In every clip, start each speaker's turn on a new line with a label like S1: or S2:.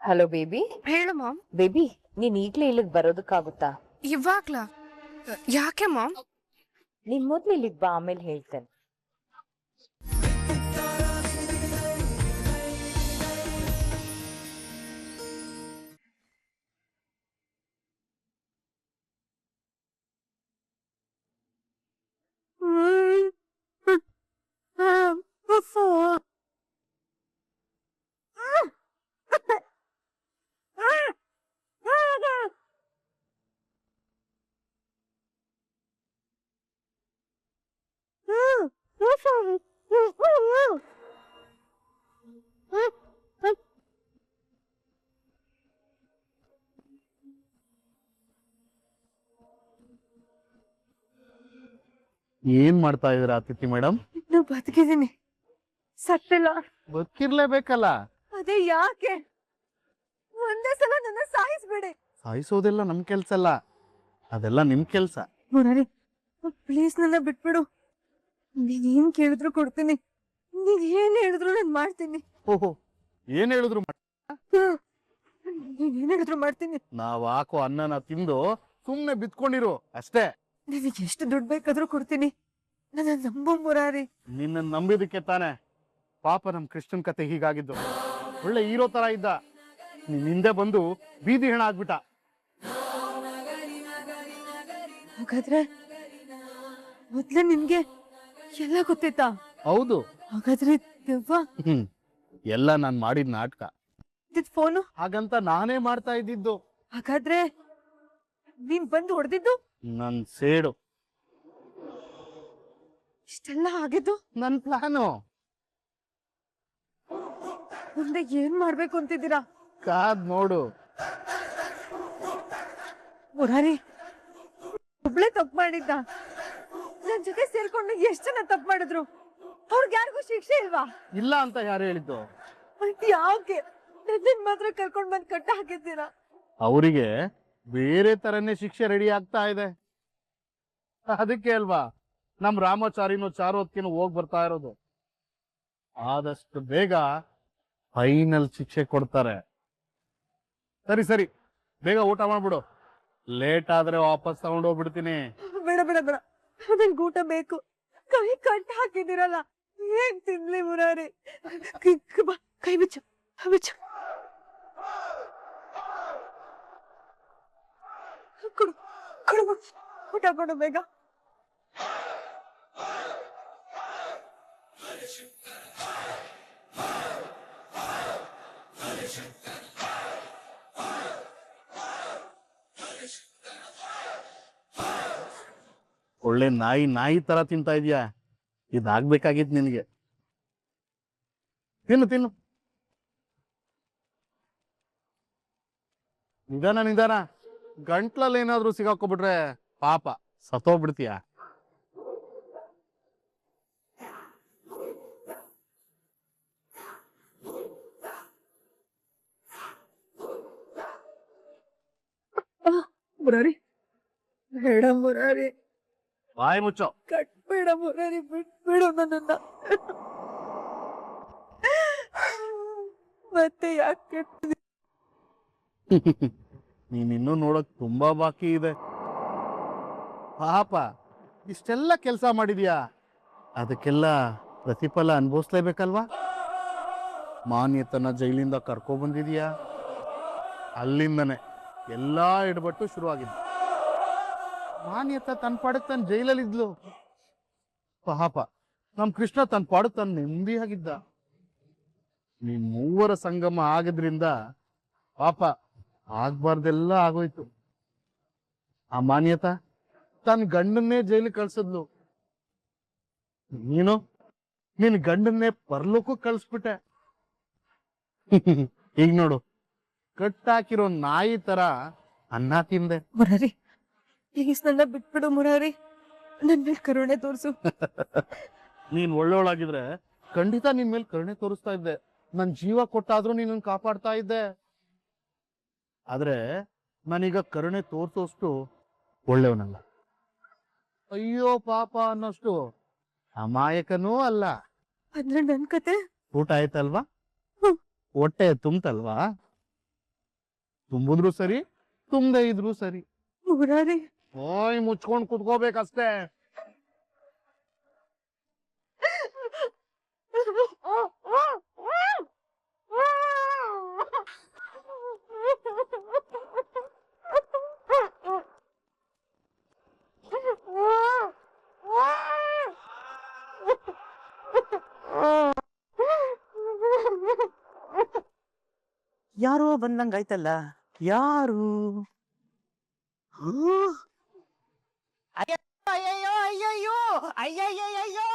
S1: Hello baby.
S2: ಹೇಳು ma'am.
S1: Baby, ನೀನ್ ಈಗ್ಲೇ ಇಲ್ಲಿಗೆ ಬರೋದಕ್ಕಾಗುತ್ತಾ?
S2: ಇವಾಗ್ಲಾ? ಯಾಕೆ ಮಾಮ್?
S1: ನೀನ್ ಮೊದ್ಲು ಇಲ್ಲಿಗೆ ಬಾ, ಆಮೇಲೆ ಹೇಳ್ತೇನೆ.
S3: ಏನ್ ಮಾಡ್ತಾ ಇದೀರ ಅತಿಥಿ ಮೇಡಮ್?
S2: ನಾನು ಬದುಕಿದ್ದೀನಿ, ಸತ್ತಿಲ್ಲ.
S3: ಬದುಕಿರ್ಲೇಬೇಕಲ್ಲ.
S2: ಅದೇ ಯಾಕೆ? ಒಂದೇ ಸಲ ನನ್ನ ಸಾಯಿಸ್ಬೇಡಿ.
S3: ಸಾಯಿಸೋದೆಲ್ಲ ನಮ್ ಕೆಲ್ಸ ಅಲ್ಲ, ಅದೆಲ್ಲ ನಿಮ್ ಕೆಲ್ಸ.
S2: ಮುರಾರಿ, ಪ್ಲೀಸ್ ನನ್ನ ಬಿಟ್ಬಿಡು. ನೀನ್ ಕೇಳಿದ್ರು ಕೊಡ್ತೀನಿ, ನೀನ್ ಏನ್ ಹೇಳಿದ್ರು ನಾನು ಮಾಡ್ತೀನಿ.
S3: ಓಹೋ, ಏನ್ ಹೇಳಿದ್ರು
S2: ನೀನ್ ಏನ್ ಹೇಳಿದ್ರು ಮಾಡ್ತೀನಿ.
S3: ನಾವ್ ಹಾಕೋ ಅನ್ನನ ತಿಂದು ಸುಮ್ನೆ ಬಿತ್ಕೊಂಡಿರು ಅಷ್ಟೇ.
S2: ನಿನಗೆ ಎಷ್ಟು ದುಡ್ಡು ಬೇಕಾದ್ರೂ ಕೊಡ್ತೀನಿ, ನನ್ನ ನಂಬು ಮುರಾರಿ.
S3: ನಿನ್ನ ನಂಬಿದಕ್ಕೆ ತಾನೆ ಪಾಪ ನಮ್ ಕೃಷ್ಣನ್ ಕತೆ ಹೀಗಾಗಿದ್ದು. ಒಳ್ಳೆ ಹೀರೋ ತರ ಇದ್ದ, ನಿನ್ ಹಿಂದೆ ಬಂದು ಬೀದಿ ಹೆಣ ಆಗ್ಬಿಟ್ಟ.
S2: ಹಾಗಾದ್ರೆ ಮೊದ್ಲೇ ನಿನ್ಗೆ ಎಲ್ಲ ಗೊತ್ತಿತ್ತಾ?
S3: ಹೌದು.
S2: ಹಾಗಾದ್ರೆ ದೆವ್ವ
S3: ಎಲ್ಲ ನಾನ್ ಮಾಡಿದ ನಾಟಕ.
S2: ಫೋನು
S3: ಹಾಗಂತ ನಾನೇ ಮಾಡ್ತಾ ಇದ್ದಿದ್ದು.
S2: ಹಾಗಾದ್ರೆ ನೀನ್ ಬಂದು ಹೊಡೆದಿದ್ದು?
S3: ನನ್ ಸೇಡು.
S2: ಇಷ್ಟೆಲ್ಲ ಆಗಿದ್ದು
S3: ನನ್ ಪ್ಲಾನು.
S2: ಮುಂದೆ ಏನ್ ಮಾಡ್ಬೇಕು ಅಂತಿದ್ದೀರಾ?
S3: ಕಾದ್ ನೋಡು.
S2: ಮುರಾರಿ ಒಬ್ಳೆ ತಪ್ಪು ಮಾಡಿದ್ದ, ನನ್ ಜೊತೆ ಸೇರ್ಕೊಂಡು ಎಷ್ಟ್ ಜನ ತಪ್ಪು ಮಾಡಿದ್ರು, ಅವ್ರಿಗೆ ಯಾರಿಗೂ ಶಿಕ್ಷೆ ಇಲ್ವಾ?
S3: ಇಲ್ಲ ಅಂತ ಯಾರು ಹೇಳಿದ್ದು?
S2: ಮತ್ತೆ ಯಾಕೆ ನನ್ನನ್ ಮಾತ್ರ ಕರ್ಕೊಂಡ್ ಬಂದ್ ಕಟ್ಟ ಹಾಕಿದ್ದೀರಾ?
S3: ಅವರಿಗೆ ಬೇರೆ ತರನೇ ಶಿಕ್ಷೆ ರೆಡಿ ಆಗ್ತಾ ಇದೆ. ಅದಕ್ಕೆ ಅಲ್ವಾ ನಮ್ ರಾಮಾಚಾರಿನೋ ಚಾರೋತ್ಕಿನೋ ಹೋಗ್ ಬರ್ತಾ ಇರೋದು. ಆದಷ್ಟು ಬೇಗ ಫೈನಲ್ ಶಿಕ್ಷೆ ಕೊಡ್ತಾರೆ. ಸರಿ ಸರಿ, ಬೇಗ ಊಟ ಮಾಡ್ಬಿಡು, ಲೇಟ್ ಆದ್ರೆ ವಾಪಸ್ ತಗೊಂಡೋಗ್ಬಿಡ್ತೀನಿ.
S2: ಬೇಡ ಬೇಡ ಬೇಡ, ನನ್ಗೆ ಊಟ ಬೇಕು. ಕೈ ಕಟ್ಟ ಹಾಕಿದಿರಲ್ಲ, ಏನ್ ತಿನ್ಲಿ ಮುರಾರಿ? ಕೈ ಬಿಚ್ಚು, ಬಿಚ್ಚು. ಕೊಡು ಕೊಡು, ಊಟ ಕೊಡು ಬೇಗ.
S3: ಒಳ್ಳೆ ನಾಯಿ ನಾಯಿ ತರ ತಿಂತಾ ಇದೀಯಾ. ಇದಾಗ್ಬೇಕಾಗಿತ್ತು ನಿನಗೆ. ತಿನ್ನು ತಿನ್ನು, ನಿಧಾನ ನಿಧಾನ. ಗಂಟ್ಲಲ್ಲಿ ಏನಾದ್ರೂ ಸಿಗಾಕೊಬಿಟ್ರೆ ಪಾಪ ಸತ್ತೋಗ್ಬಿಡ್ತೀಯ.
S2: ಮುರಾರಿ ಬೇಡ ಮುರಾರಿ,
S3: ಬಾಯಿ ಮುಚ್ಚೋ.
S2: ಕಟ್ಬೇಡ ಮುರಾರಿ, ಬಿಟ್ಬಿಡು ನನ್ನನ್ನ. ಮತ್ತೆ ಯಾಕೆ?
S3: ನೀನಿನ್ನೂ ನೋಡಕ್ ತುಂಬಾ ಬಾಕಿ ಇದೆ. ಪಾಪ ಇಷ್ಟೆಲ್ಲ ಕೆಲಸ ಮಾಡಿದ್ಯಾ, ಅದಕ್ಕೆಲ್ಲ ಪ್ರತಿಫಲ ಅನುಭವಿಸ್ಲೇಬೇಕಲ್ವಾ? ಮಾನ್ಯತನ ಜೈಲಿಂದ ಕರ್ಕೊ ಬಂದಿದ್ಯಾ, ಅಲ್ಲಿಂದನೇ ಎಲ್ಲಾ ಎಡಬಟ್ಟು ಶುರುವಾಗಿದ್ದು. ಮಾನ್ಯತ ತನ್ನ ಪಾಡಕ್ ತನ್ನ ಜೈಲಲ್ಲಿ ಇದ್ಲು. ಪಾಪ ನಮ್ ಕೃಷ್ಣ ತನ್ನ ಪಾಡಕ್ ತನ್ನ ನೆಮ್ಮದಿಯಾಗಿದ್ದ. ನಿಮ್ ಮೂವರ ಸಂಗಮ ಆಗದ್ರಿಂದ ಪಾಪ ಆಗ್ಬಾರ್ದೆಲ್ಲ ಆಗೋಯ್ತು. ಆ ಮಾನ್ಯತ ತನ್ನ ಗಂಡನ್ನೇ ಜೈಲಿಗೆ ಕಳ್ಸಿದ್ಲು. ನೀನು ನಿನ್ ಗಂಡನ್ನೇ ಪರಲೋಕಕ್ಕೂ ಕಳ್ಸ್ಬಿಟ್ಟೆ. ಈಗ ನೋಡು, ಕಟ್ಟಾಕಿರೋ ನಾಯಿ ತರ ಅನ್ನ ತಿಂದೆ.
S2: ಮುರಾರಿ ಪ್ಲೀಸ್ ನನ್ನ ಬಿಟ್ಬಿಡು ಮುರಾರಿ, ನನ್ ಮೇಲೆ ಕರುಣೆ ತೋರಿಸು.
S3: ನೀನ್ ಒಳ್ಳೊಳಾಗಿದ್ರೆ ಖಂಡಿತ ನಿನ್ ಮೇಲೆ ಕರುಣೆ ತೋರಿಸ್ತಾ ಇದ್ದೆ. ನನ್ ಜೀವ ಕೊಟ್ಟಾದ್ರೂ ನೀನನ್ನು ಕಾಪಾಡ್ತಾ ಇದ್ದೆ. ಆದ್ರೆ ನಾನೀಗ ಕರುಣೆ ತೋರ್ಸೋಷ್ಟು ಒಳ್ಳೆಯವನಲ್ಲ. ಅಯ್ಯೋ ಪಾಪ ಅನ್ನೋಷ್ಟು ಅಮಾಯಕನೂ ಅಲ್ಲ.
S2: ಅಂದ್ರೆ ನನ್ ಕತೆ
S3: ಊಟ ಆಯ್ತಲ್ವಾ? ಹೊಟ್ಟೆ ತುಂಬ್ತಲ್ವಾ? ತುಂಬಿದ್ರು ಸರಿ ತುಂಬದೇ ಇದ್ರು ಸರಿ.
S2: ಮುರಾರಿ
S3: ಓಯ್ ಮುಚ್ಕೊಂಡ್ ಕುತ್ಕೋಬೇಕಷ್ಟೇ.
S4: ಯಾರೋ ಬಂದಂಗಾಯ್ತಲ್ಲ. ಯಾರು? ಅಯ್ಯಯ್ಯೋ ಅಯ್ಯಯ್ಯೋ ಅಯ್ಯಯ್ಯಯ್ಯೋ!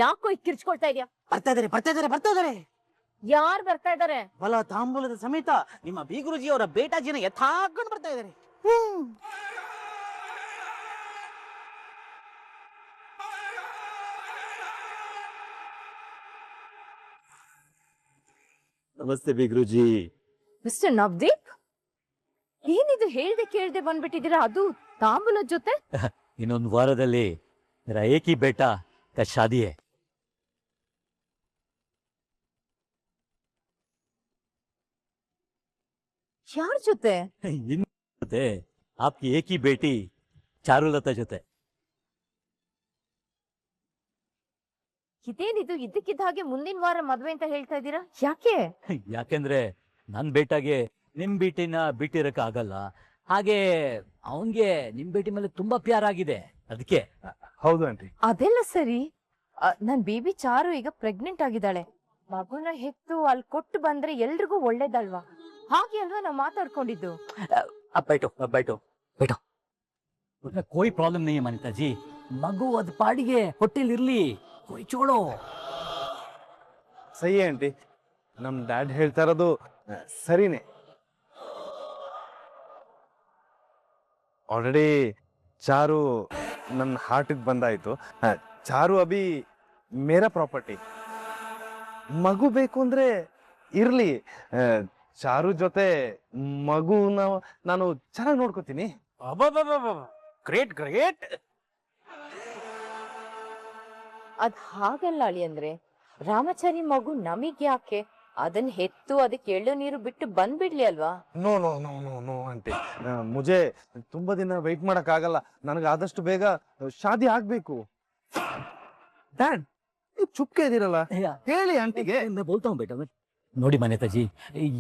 S1: ಯಾಕೋ ಕಿರ್ಚ್ಕೊಳ್ತಾ ಇದೀಯ?
S4: ಬರ್ತಾ ಇದಾರೆ ಬರ್ತಾ ಇದಾರೆ ಬರ್ತಾ ಇದಾರೆ.
S1: ಯಾರ್ ಬರ್ತಾ ಇದಾರೆ?
S4: ಬಲ ತಾಂಬೂಲದ ಸಮೇತ ನಿಮ್ಮ ಬೀಗುರುಜಿಯವರ ಬೇಟಾಜಿನ ಯಥಾಕೊಂಡು ಬರ್ತಾ ಇದಾರೆ. ನಮಸ್ತೆ ಬೀಗುರುಜಿ.
S1: ಮಿಸ್ಟರ್ ನವದೀಪ್, ಏನಿದು ಹೇಳ್ದೆ ಕೇಳ್ದೆ ಬಂದ್ಬಿಟ್ಟಿದ್ದೀರಾ, ಅದು ತಾಂಬೂಲದ ಜೊತೆ?
S5: ಇನ್ನೊಂದು ವಾರದಲ್ಲಿ मेरा एक ही बेटा का शादी है.
S1: ಯಾರ್ ಜೊತೆ?
S5: इन ಜೊತೆ आपकी एक ही बेटी ಚಾರುಲತಾ ಜೊತೆ.
S1: ಇದೇನಿದು ಇದ್ದಕ್ಕಿದ್ದ ಹಾಗೆ ಮುಂದಿನ ವಾರ ಮದ್ವೆ ಅಂತ ಹೇಳ್ತಾ ಇದ್ದೀರಾ? ಯಾಕೆ?
S5: ಯಾಕೆಂದ್ರೆ ನನ್ ಬೇಟಾಗೆ ನಿಮ್ ಬೇಟಿನ ಬಿಟ್ಟಿರಕ್ ಆಗಲ್ಲ. ಹಾಗೆ ಅವನ್ಗೆ ನಿಮ್ ಬೇಟಿ ಮೇಲೆ ತುಂಬಾ ಪ್ಯಾರ ಆಗಿದೆ, ಅದಕ್ಕೆ.
S3: ಹೌದು ಆಂಟಿ.
S1: ಅದೆಲ್ಲ ಸರಿ. ನನ್ ಬೇಬಿ ಚಾರು ಈಗ ಪ್ರೆಗ್ನೆಂಟ್ ಆಗಿದ್ದಾಳೆ. ಮಗುನ ಹೆತ್ತು ಅಲ್ಲಿ ಕೊಟ್ಟು ಬಂದ್ರೆ ಎಲ್ರಿಗೂ ಒಳ್ಳೇದಲ್ವಾ? ಹಾಗೆ ಅಲ್ವಾ ನಾವ್ ಮಾತಾಡ್ಕೊಂಡಿದ್ದು?
S5: अब बैठो बैठो बैठो. उसमें कोई प्रॉब्लम नहीं है मनीता जी. मगु अद पाಡಿಗೆ ಹೊಟ್ಟೆಲಿ ಇರ್ಲಿ, कोई छोड़ो.
S6: ಸಹಿ ಆಂಟಿ, ನಮ್ ಡ್ಯಾಡ್ ಹೇಳ್ತಾ ಇರೋದು ಸರಿನೇ. ಆಲ್ರೆಡಿ ಚಾರು ನನ್ನ ಹಾರ್ಟಿಗೆ ಬಂದಾಯ್ತು. ಚಾರು ಅಭಿ ಮೇರಾ ಪ್ರಾಪರ್ಟಿ. ಮಗು ಬೇಕು ಅಂದ್ರೆ ಇರ್ಲಿ, ಚಾರು ಜೊತೆ ಮಗುನ ನಾನು ಚೆನ್ನಾಗಿ ನೋಡ್ಕೋತೀನಿ.
S4: Great great.
S1: ಅದ್ ಹಾಗಲ್ಲ ಅಳಿ. ಅಂದ್ರೆ ರಾಮಚಾರಿ ಮಗು ನಮಗ್ ಯಾಕೆ? ಅದನ್ನ ಹೆತ್ತು ಅದಕ್ಕೆ ಎಳ್ಳು ನೀರು ಬಿಟ್ಟು ಬಂದ್ಬಿಡ್ಲಿ ಅಲ್ವಾ?
S6: No no no no no aunty, ಮುಜೆ ತುಂಬಾ ದಿನ ವೆಯ್ಟ್ ಮಾಡಕ್ ಆಗಲ್ಲ. ನನಗೆ ಆದಷ್ಟು ಬೇಗ ಶಾದಿ ಆಗ್ಬೇಕು. ಡ್ಯಾಡ್, ನೀವು ಚುಪ್ಕೆ ಇದೀರಲ್ಲ, ಹೇಳಿ ಆಂಟಿಗೆ.
S5: मैं बोलता हूँ बेटा. ನೋಡಿ ಮನೇತಾಜಿ,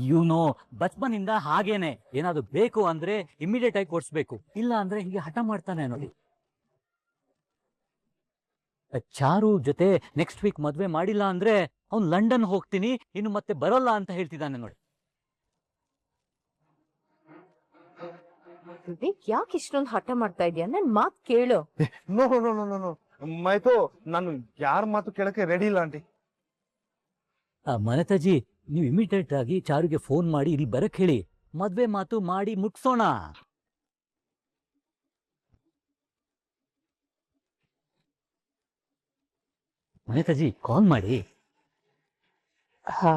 S5: ಇವನು ಬಚ್ಪನಿಂದ ಹಾಗೇನೆ. ಏನಾದ್ರು ಬೇಕು ಅಂದ್ರೆ ಇಮಿಡಿಯೇಟ್ ಆಗಿ ಕೊಡ್ಸ್ಬೇಕು, ಇಲ್ಲ ಅಂದ್ರೆ ಹೀಗೆ ಹಠ ಮಾಡ್ತಾನೆ ನೋಡಿ. ಚಾರು ಜೊತೆ ನೆಕ್ಸ್ಟ್ ವೀಕ್ ಮದ್ವೆ ಮಾಡಿಲ್ಲ ಅಂದ್ರೆ ಅವ್ನು ಲಂಡನ್ ಹೋಗ್ತೀನಿ, ಇನ್ನು ಮತ್ತೆ ಬರೋಲ್ಲ ಅಂತ ಹೇಳ್ತಿದ್ದಾನೆ ನೋಡಿ.
S1: ಯಾಕೆ ಇಷ್ಟೊಂದು ಹಠ ಮಾಡ್ತಾ ಇದೀಯ? ನನ್ ಮಾತ್ ಕೇಳು.
S6: No no no no no ಮೈತು, ನಾನು ಯಾರ ಮಾತು ಕೇಳಕ್ಕೆ ರೆಡಿ ಇಲ್ಲ ಆಂಟಿ.
S5: ಮನೇತಾಜಿ, ನೀವು ಇಮಿಡಿಯೇಟ್ ಆಗಿ ಚಾರುಗೆ ಫೋನ್ ಮಾಡಿ ಇಲ್ಲಿ ಬರಕ್ ಹೇಳಿ, ಮದ್ವೆ ಮಾತು ಮಾಡಿ ಮುಟ್ಸೋಣ. ಮನೇತಾಜಿ ಕಾಲ್ ಮಾಡಿ.
S1: ಹಾ,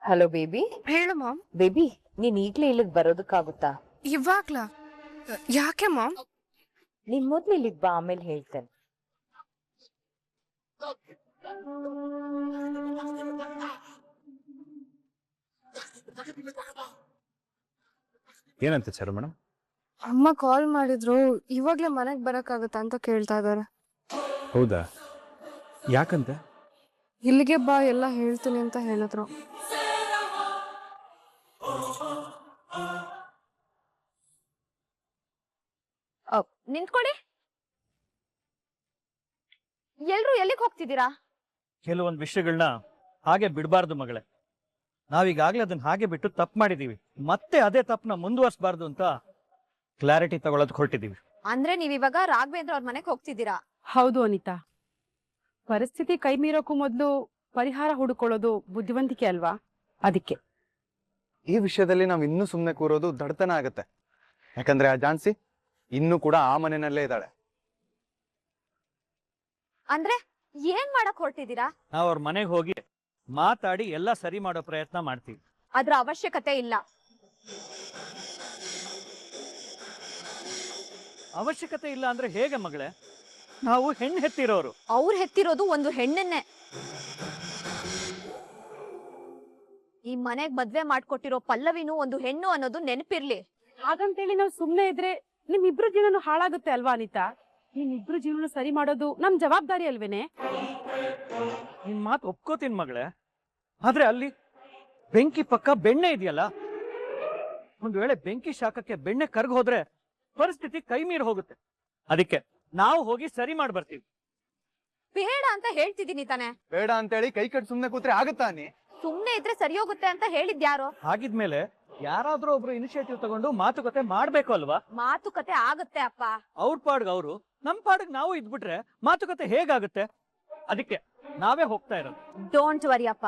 S1: ಹಲೋ ಬೇಬಿ.
S2: ಹೇಳು ಮಾಮ್.
S1: ಬೇಬಿ, ನೀನ್ ಈಗ್ಲೇ ಇಲ್ಲಿಗ್ ಬರೋದಕ್ಕಾಗುತ್ತಾ?
S2: ಇವಾಗ್ಲಾ? ಯಾಕೆ ಮಾಮ್?
S1: ನೀನ್ ಮೊದ್ಲು ಇಲ್ಲಿಗ್ ಬಾ, ಆಮೇಲೆ ಹೇಳ್ತೇನೆ.
S6: ಏನಂತ ಚಾರು ಮೇಡಮ್?
S2: ಅಮ್ಮ ಕಾಲ್ ಮಾಡಿದ್ರು, ಇವಾಗ್ಲೇ ಮನೆಗ್ ಬರಕ್ಕಾಗತ್ತಾ ಅಂತ ಕೇಳ್ತಾ ಇದಾರೆ.
S6: ಹೌದಾ? ಯಾಕಂತೆ?
S2: ಇಲ್ಲಿಗೆ ಬಾ, ಎಲ್ಲ ಹೇಳ್ತೀನಿ ಅಂತ ಹೇಳಿದ್ರು.
S1: ನಿಂತ್ಕೊಡಿ. ಎಲ್ರು ಎಲ್ಲಿಗೆ ಹೋಗ್ತಿದ್ದೀರಾ?
S7: ಕೆಲವೊಂದು ವಿಷಯಗಳನ್ನ ಹಾಗೆ ಬಿಡಬಾರ್ದು ಮಗಳೇ. ನಾವೀಗಾಗ್ಲೇ ಅದನ್ನ ಹಾಗೆ ಬಿಟ್ಟು ತಪ್ಪು ಮಾಡಿದೀವಿ, ಮತ್ತೆ ಅದೇ ತಪ್ಪನ್ನ ಮುಂದುವರ್ಸಬಾರ್ದು ಅಂತ ಕ್ಲಾರಿಟಿ ತಗೊಳೋದಕ್ಕೆ ಹೊರಟಿದೀವಿ.
S8: ಅಂದ್ರೆ ನೀವ್ ಇವಾಗ ರಾಘವೇಂದ್ರ ಅವ್ರ ಮನೆಗೆ ಹೋಗ್ತಿದ್ದೀರಾ?
S9: ಹೌದು ಅನಿತಾ, ಪರಿಸ್ಥಿತಿ ಕೈ ಮೀರೋಕ್ಕೂ ಮೊದಲು ಪರಿಹಾರ ಹುಡುಕೊಳ್ಳೋದು ಬುದ್ಧಿವಂತಿಕೆ ಅಲ್ವಾ? ಅದಕ್ಕೆ
S6: ಈ ವಿಷಯದಲ್ಲಿ ನಾವು ಇನ್ನೂ ಸುಮ್ಮನೆ ಕೂರೋದು ದಡ್ತನ ಆಗತ್ತೆ. ಯಾಕಂದ್ರೆ ಆ ಜಾನ್ಸಿ ಇನ್ನೂ ಕೂಡ ಆ ಮನೆಯಲ್ಲೇ ಇದ್ದಾಳೆ.
S8: ಅಂದ್ರೆ ಏನ್ ಮಾಡಕ್ ಹೊರಟಿದ್ದೀರಾ?
S7: ನಾವು ಅವ್ರ ಮನೆಗೆ ಹೋಗಿ ಮಾತಾಡಿ ಎಲ್ಲ ಸರಿ ಮಾಡೋ ಪ್ರಯತ್ನ ಮಾಡ್ತೀವಿ.
S8: ಅದ್ರ ಅವಶ್ಯಕತೆ ಇಲ್ಲ.
S7: ಅವಶ್ಯಕತೆ ಇಲ್ಲ ಅಂದ್ರೆ ಹೇಗೆ ಮಗಳೇ? ನಾವು ಹೆಣ್ಣು ಹೆತ್ತಿರೋರು.
S8: ಅವ್ರು ಹೆತ್ತಿರೋದು ಒಂದು ಹೆಣ್ಣನ್ನೇ. ಈ ಮನೆಗ್ ಮದ್ವೆ ಮಾಡ್ಕೊಟ್ಟಿರೋ ಪಲ್ಲವಿನೂ ಒಂದು ಹೆಣ್ಣು ಅನ್ನೋದು ನೆನಪಿರ್ಲಿ.
S9: ಹಾಗಂತೇಳಿ ನಾವು ಸುಮ್ನೆ ಇದ್ರೆ ನಿಮ್ಮಿಬ್ರು ಜೀವನ ಹಾಳಾಗುತ್ತೆ ಅಲ್ವಾ ಅನಿತಾ? ನಿಮ್ಮಿಬ್ರು ಜೀವನ ಸರಿ ಮಾಡೋದು ನಮ್ ಜವಾಬ್ದಾರಿ ಅಲ್ವೇನೆ?
S7: ನಿನ್ ಮಾತು ಒಪ್ಕೋತೀನಿ ಮಗಳೇ, ಆದ್ರೆ ಅಲ್ಲಿ ಬೆಂಕಿ ಪಕ್ಕ ಬೆಣ್ಣೆ ಇದೆಯಲ್ಲ, ಒಂದ್ ವೇಳೆ ಬೆಂಕಿ ಶಾಖಕ್ಕೆ ಬೆಣ್ಣೆ ಕರ್ಗ್ ಹೋದ್ರೆ ಪರಿಸ್ಥಿತಿ ಕೈ ಮೀರಿ ಹೋಗುತ್ತೆ. ಅದಕ್ಕೆ ನಾವು ಹೋಗಿ ಸರಿ ಮಾಡಿ ಬರ್ತೀವಿ.
S8: ಬೇಡ ಅಂತ ಹೇಳ್ತಿದೀನಿ ತಾನೆ.
S6: ಬೇಡ ಅಂತೇಳಿ ಕೈ ಕಟ್ ಸುಮ್ನೆ ಕೂತ್ರೆ ಆಗುತ್ತಾ ನೀ?
S8: ಸುಮ್ನೆ ಇದ್ರೆ ಸರಿ ಹೋಗುತ್ತೆ ಅಂತ ಹೇಳಿದ್ಯಾರೋ?
S7: ಹಾಗಿದ್ಮೇಲೆ ಯಾರಾದ್ರೂ ಒಬ್ರು ಇನಿಷಿಯೇಟಿವ್ ತಗೊಂಡು ಮಾತುಕತೆ ಮಾಡ್ಬೇಕು ಅಲ್ವಾ?
S8: ಮಾತುಕತೆ ಆಗುತ್ತೆ ಅಪ್ಪ.
S7: ಅವ್ರ ಪಾಡ್ಗ್ ಅವರು, ನಮ್ ಪಾಡ್ಗ್ ನಾವು ಇದ್ಬಿಟ್ರೆ ಮಾತುಕತೆ ಹೇಗಾಗುತ್ತೆ? ಅದಕ್ಕೆ ನಾವೇ ಹೋಗ್ತಾ ಇರೋದು.
S8: ಡೋಂಟ್ ವರಿ ಅಪ್ಪ,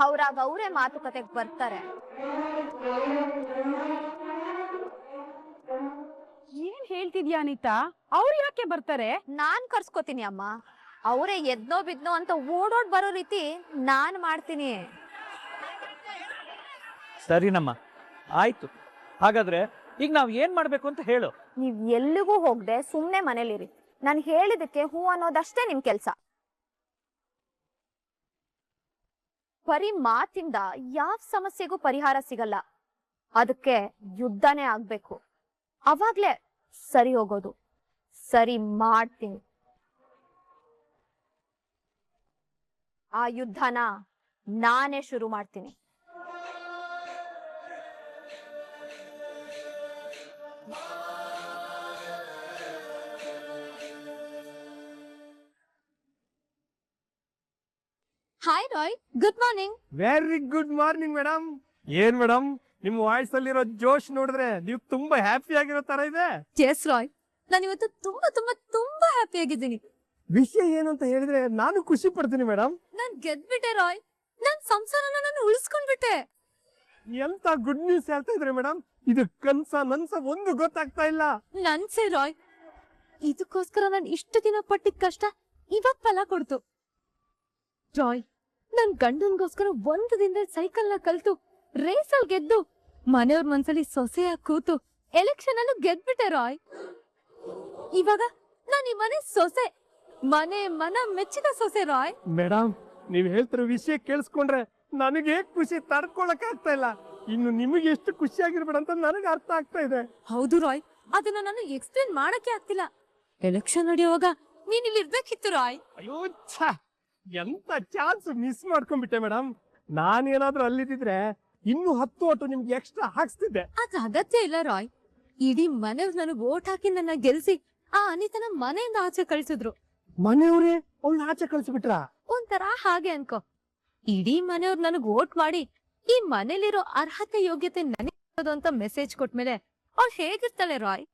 S8: ಅವ್ರಾಗ ಅವರೇ ಮಾತುಕತೆಗೆ ಬರ್ತಾರೆ.
S9: ಏನ್ ಹೇಳ್ತಿದ್ಯಾ ಅನಿತಾ? ಅವ್ರು ಯಾಕೆ ಬರ್ತಾರೆ?
S8: ನಾನ್ ಕರ್ಸ್ಕೊತೀನಿ ಅಮ್ಮ. ಅವರೇ ಎದ್ನೋ ಬಿದ್ನೋ ಅಂತ ಓಡೋಡ್ ಬರೋ ರೀತಿ ನಾನ್ ಮಾಡ್ತೀನಿ.
S7: ಸರಿನಮ್ಮ, ಆಯ್ತು. ಹಾಗಾದ್ರೆ ಈಗ ನಾವ್ ಏನ್ ಮಾಡ್ಬೇಕು ಅಂತ ಹೇಳು.
S8: ನೀವ್ ಎಲ್ಲಿಗೂ ಹೋಗದೆ ಸುಮ್ನೆ ಮನೇಲಿರಿ. ನಾನ್ ಹೇಳಿದಕ್ಕೆ ಹೂ ಅನ್ನೋದಷ್ಟೇ ನಿಮ್ ಕೆಲ್ಸ. ಬರೀ ಮಾತಿಂದ ಯಾವ ಸಮಸ್ಯೆಗೂ ಪರಿಹಾರ ಸಿಗಲ್ಲ. ಅದಕ್ಕೆ ಯುದ್ಧನೇ ಆಗ್ಬೇಕು. ಅವಾಗ್ಲೇ ಸರಿ ಹೋಗೋದು. ಸರಿ ಮಾಡ್ತೀನಿ. ಆ ಯುದ್ಧನ ನಾನೇ ಶುರು ಮಾಡ್ತೀನಿ. Hi Rai, good morning.
S6: Very good morning madam. ಏನ್ ಮೇಡಮ್, ನಿಮ್ ವಾಯ್ಸ್ ಅಲ್ಲಿರೋ ಜೋಶ್ ನೋಡಿದ್ರೆ ನೀವು ತುಂಬಾ ಹ್ಯಾಪಿ ಆಗಿರೋ ತರ ಇದೆ.
S8: ಎಸ್ ರಾಯ್, ನಾನು ಇವತ್ತು ತುಂಬಾ ತುಂಬಾ ತುಂಬಾ ಹ್ಯಾಪಿ ಆಗಿದ್ದೀನಿ.
S6: ವಿಷಯ ಏನು ಅಂತ ಹೇಳಿದ್ರೆ ನಾನು ಖುಷಿ ಪಡ್ತೀನಿ ಮೇಡಮ್.
S8: ನಾನ್ ಗೆದ್ಬಿಟ್ಟೆ ರಾಯ್. ನನ್ ಸಂಸಾರನ ನಾನು ಉಳಿಸ್ಕೊಂಡ್ಬಿಟ್ಟೆ.
S6: ಎಂತ ಗುಡ್ ನ್ಯೂಸ್ ಹೇಳ್ತಾ ಇದ್ರೆ ಮೇಡಮ್. ಇದು ಕನ್ಸ ನನ್ಸ ಒಂದು ಗೊತ್ತಾಗ್ತಾ ಇಲ್ಲ.
S8: ನನ್ಸೆ ರಾಯ್, ಇದಕ್ಕೋಸ್ಕರ ನಾನು ಇಷ್ಟು ದಿನ ಪಟ್ಟಿದ ಕಷ್ಟ ಇವತ್ ಫಲ ಕೊಡ್ತು. ರಾಯ್, ನನ್ ಗಂಡನ್ಗೋಸ್ಕರ ಒಂದು ದಿನದಲ್ಲಿ ಸೈಕಲ್ ನ ಕಲ್ತು ರೇಸಲ್ ಗೆದ್ದು ಮನೆಯವ್ರ ಮನ್ಸಲ್ಲಿ ಸೊಸೆಯಾಗಿ ಕೂತು ಎಲೆಕ್ಷನ್ ಅಲ್ಲೂ ಗೆದ್ಬಿಟ್ಟೆ ರಾಯ್. ಇವಾಗ ನಾನು ಈ ಮನೆ ಸೊಸೆ, ಮನ ಮೆಚ್ಚಿದ ಸೊಸೆ ರಾಯ್.
S6: ಮೇಡಮ್, ನೀವ್ ಹೇಳ್ತಿರೋ ವಿಷಯ ಕೇಳಿಸ್ಕೊಂಡ್ರೆ ನನಗೆ ಖುಷಿ ತಡ್ಕೊಳಕ್ ಆಗ್ತಾ ಇಲ್ಲ. ಇನ್ನು ನಿಮಗೆ ಎಷ್ಟು ಖುಷಿ ಆಗಿರ್ಬೇಡ ಅಂತ ನನಗೆ ಅರ್ಥ ಆಗ್ತಾ ಇದೆ.
S8: ಹೌದು ರಾಯ್, ಅದನ್ನ ನಾನು ಎಕ್ಸ್ಪ್ಲೇನ್ ಮಾಡಕ್ಕೆ ಆಗ್ತಿಲ್ಲ. ಎಲೆಕ್ಷನ್ ನಡೆಯುವಾಗ ನೀನ್ ಇಲ್ಲಿ ಇರ್ಬೇಕಿತ್ತು ರಾಯ್.
S6: ಅಯ್ಯೋ ಛ, ಎಂತ ಚಾನ್ಸ್ ಮಿಸ್ ಮಾಡ್ಕೊಂಡ್ಬಿಟ್ಟೆ ಮೇಡಮ್. ನಾನೇನಾದ್ರೂ ಅಲ್ಲಿದ್ದಿದ್ರೆ ಇನ್ನು 10 ಓಟು ನಿಮ್ಗೆ ಎಕ್ಸ್ಟ್ರಾ ಹಾಕ್ಸ್ತಿದ್ದೆ.
S8: ಅದ್ ಅಗತ್ಯ ಇಲ್ಲ ರಾಯ್. ಇಡೀ ಮನೆಯವ್ರು ನನಗ್ ಓಟ್ ಹಾಕಿ ನನ್ನ ಗೆಲ್ಸಿ ಆ ಅನಿತನ ಮನೆಯಿಂದ ಆಚೆ ಕಳಿಸಿದ್ರು.
S6: ಮನೆಯವರೇ ಅವಳನ್ನ ಆಚೆ ಕಳಿಸ್ಬಿಟ್ರಾ?
S8: ಒಂಥರ ಹಾಗೆ ಅನ್ಕೋ. ಇಡೀ ಮನೆಯವ್ರು ನನಗ್ ಓಟ್ ಮಾಡಿ ಈ ಮನೇಲಿರೋ ಅರ್ಹತೆ ಯೋಗ್ಯತೆ ನನಗೆ ಅಂತ ಮೆಸೇಜ್ ಕೊಟ್ಮೇಲೆ ಅವ್ಳು ಹೇಗಿರ್ತಾಳೆ ರಾಯ್?